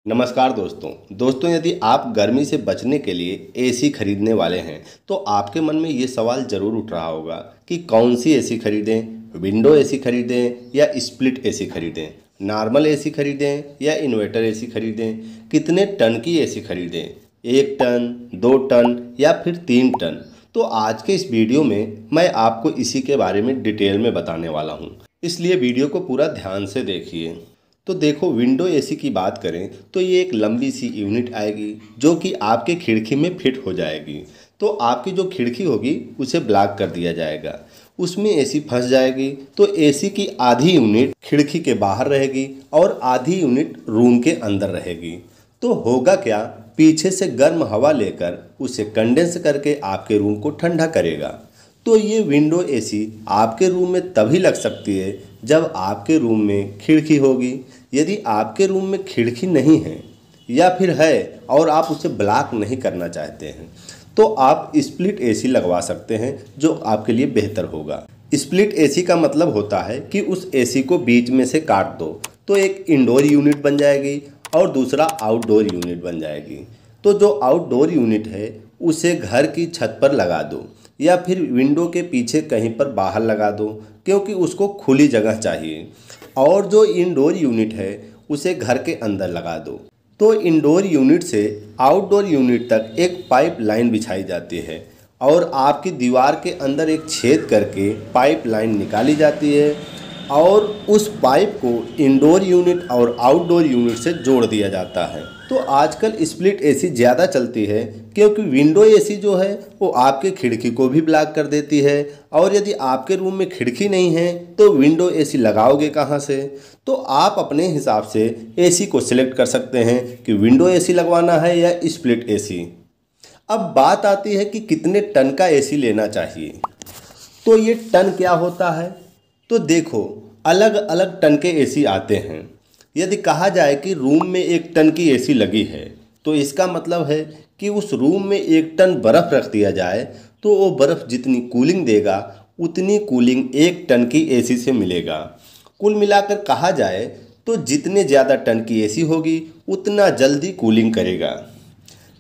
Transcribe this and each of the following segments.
नमस्कार दोस्तों यदि आप गर्मी से बचने के लिए एसी खरीदने वाले हैं तो आपके मन में ये सवाल ज़रूर उठ रहा होगा कि कौन सी एसी खरीदें, विंडो एसी खरीदें या स्प्लिट एसी खरीदें, नॉर्मल एसी खरीदें या इन्वर्टर एसी खरीदें, कितने टन की एसी खरीदें, 1 टन, 2 टन या फिर 3 टन। तो आज के इस वीडियो में मैं आपको इसी के बारे में डिटेल में बताने वाला हूँ, इसलिए वीडियो को पूरा ध्यान से देखिए। तो देखो, विंडो एसी की बात करें तो ये एक लंबी सी यूनिट आएगी जो कि आपके खिड़की में फिट हो जाएगी। तो आपकी जो खिड़की होगी उसे ब्लॉक कर दिया जाएगा, उसमें एसी फंस जाएगी। तो एसी की आधी यूनिट खिड़की के बाहर रहेगी और आधी यूनिट रूम के अंदर रहेगी। तो होगा क्या, पीछे से गर्म हवा लेकर उसे कंडेंस करके आपके रूम को ठंडा करेगा। तो ये विंडो एसी आपके रूम में तभी लग सकती है जब आपके रूम में खिड़की होगी। यदि आपके रूम में खिड़की नहीं है या फिर है और आप उसे ब्लॉक नहीं करना चाहते हैं तो आप स्प्लिट एसी लगवा सकते हैं, जो आपके लिए बेहतर होगा। स्प्लिट एसी का मतलब होता है कि उस एसी को बीच में से काट दो तो एक इंडोर यूनिट बन जाएगी और दूसरा आउटडोर यूनिट बन जाएगी। तो जो आउटडोर यूनिट है उसे घर की छत पर लगा दो या फिर विंडो के पीछे कहीं पर बाहर लगा दो, क्योंकि उसको खुली जगह चाहिए। और जो इंडोर यूनिट है उसे घर के अंदर लगा दो। तो इंडोर यूनिट से आउटडोर यूनिट तक एक पाइप लाइन बिछाई जाती है और आपकी दीवार के अंदर एक छेद करके पाइप लाइन निकाली जाती है और उस पाइप को इंडोर यूनिट और आउटडोर यूनिट से जोड़ दिया जाता है। तो आजकल स्प्लिट एसी ज़्यादा चलती है क्योंकि विंडो एसी जो है वो आपके खिड़की को भी ब्लॉक कर देती है, और यदि आपके रूम में खिड़की नहीं है तो विंडो एसी लगाओगे कहाँ से। तो आप अपने हिसाब से एसी को सिलेक्ट कर सकते हैं कि विंडो एसी लगवाना है या स्प्लिट एसी। अब बात आती है कि कितने टन का एसी लेना चाहिए। तो ये टन क्या होता है, तो देखो, अलग अलग टन के एसी आते हैं। यदि कहा जाए कि रूम में 1 टन की एसी लगी है तो इसका मतलब है कि उस रूम में 1 टन बर्फ़ रख दिया जाए तो वो बर्फ़ जितनी कूलिंग देगा उतनी कूलिंग 1 टन की एसी से मिलेगा। कुल मिलाकर कहा जाए तो जितने ज़्यादा टन की एसी होगी उतना जल्दी कूलिंग करेगा।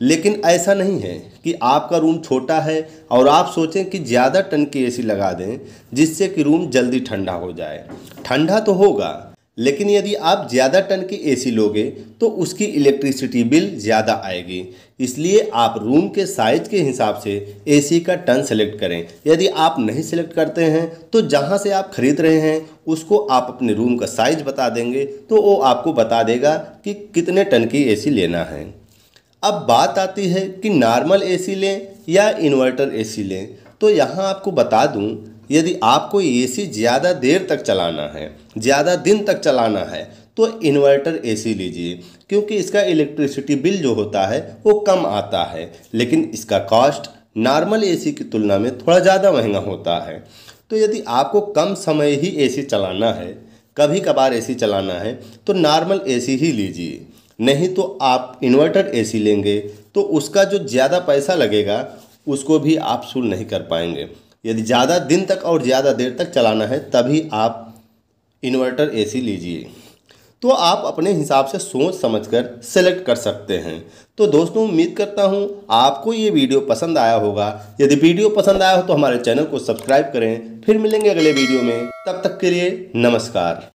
लेकिन ऐसा नहीं है कि आपका रूम छोटा है और आप सोचें कि ज़्यादा टन की एसी लगा दें जिससे कि रूम जल्दी ठंडा हो जाए। ठंडा तो होगा, लेकिन यदि आप ज़्यादा टन की एसी लोगे तो उसकी इलेक्ट्रिसिटी बिल ज़्यादा आएगी। इसलिए आप रूम के साइज़ के हिसाब से एसी का टन सेलेक्ट करें। यदि आप नहीं सेलेक्ट करते हैं तो जहां से आप खरीद रहे हैं उसको आप अपने रूम का साइज़ बता देंगे तो वो आपको बता देगा कि कितने टन की एसी लेना है। अब बात आती है कि नॉर्मल एसी लें या इन्वर्टर एसी लें। तो यहाँ आपको बता दूँ, यदि आपको एसी ज़्यादा देर तक चलाना है, ज़्यादा दिन तक चलाना है तो इन्वर्टर एसी लीजिए, क्योंकि इसका इलेक्ट्रिसिटी बिल जो होता है वो कम आता है, लेकिन इसका कॉस्ट नॉर्मल एसी की तुलना में थोड़ा ज़्यादा महंगा होता है। तो यदि आपको कम समय ही एसी चलाना है, कभी कभार एसी चलाना है, तो नॉर्मल एसी ही लीजिए। नहीं तो आप इन्वर्टर एसी लेंगे तो उसका जो ज़्यादा पैसा लगेगा उसको भी आप वसूल नहीं कर पाएंगे। यदि ज़्यादा दिन तक और ज़्यादा देर तक चलाना है तभी आप इन्वर्टर एसी लीजिए। तो आप अपने हिसाब से सोच समझकर सेलेक्ट कर सकते हैं। तो दोस्तों, उम्मीद करता हूँ आपको ये वीडियो पसंद आया होगा। यदि वीडियो पसंद आया हो तो हमारे चैनल को सब्सक्राइब करें। फिर मिलेंगे अगले वीडियो में, तब तक के लिए नमस्कार।